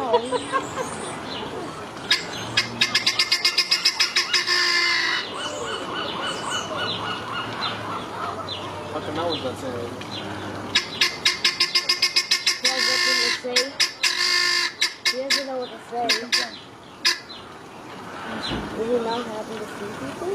How come I was not saying? He has nothing to say. He doesn't know what to say. Is he not happy to see people?